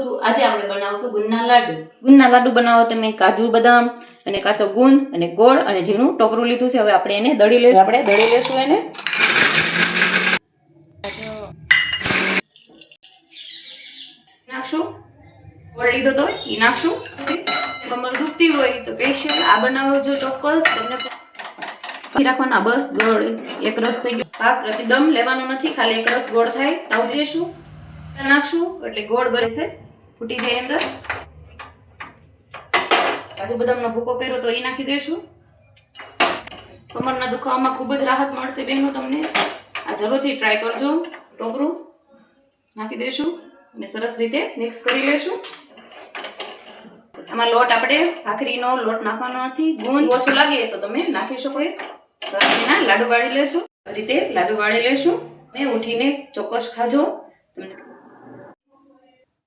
છું। આજે આપણે બનાવશું ગુંદના લાડુ। ગુંદના લાડુ બનાવો તમે કાજુ બદામ અને કાચો ગુંદ અને ગોળ અને ઝીણું ટોપરું લીધું છે। હવે આપણે એને દળી લઈશું। આપણે દળી લેશું એને। નાખશું ગોળ લીધો તો એ નાખશું। કમર દુખતી હોય તો સ્પેશિયલ આ બનાવજો ચોક્કસ તમને રાખવાના। બસ ગોળ એક રસ થઈ ગયો। પાક દમ લેવાનો નથી, ખાલી એક રસ ગોળ થાય તાવ દેશું નાખશું એટલે ગોળ ગળશે ફૂટી જાય અંદર। કાજુ બદામનો ભૂકો કર્યો તો એ નાખી દઈશું। કમરના દુખાવામાં ખૂબ જ રાહત મળશે બહેનો તમને। આ જરૂરથી ટ્રાય કરજો। ટોપરું નાખી દઈશું અને સરસ રીતે મિક્સ કરી લેશું। આમાં લોટ આપણે ભાખરીનો લોટ નાખવાનો નથી, ગુંદ ઓછું લાગે તો તમે નાખી શકો। તો એના લાડુ વાળી લેશું। આ રીતે લાડુ વાળી લેશું અને ઉઠીને ચોક્કસ ખાજો તમને।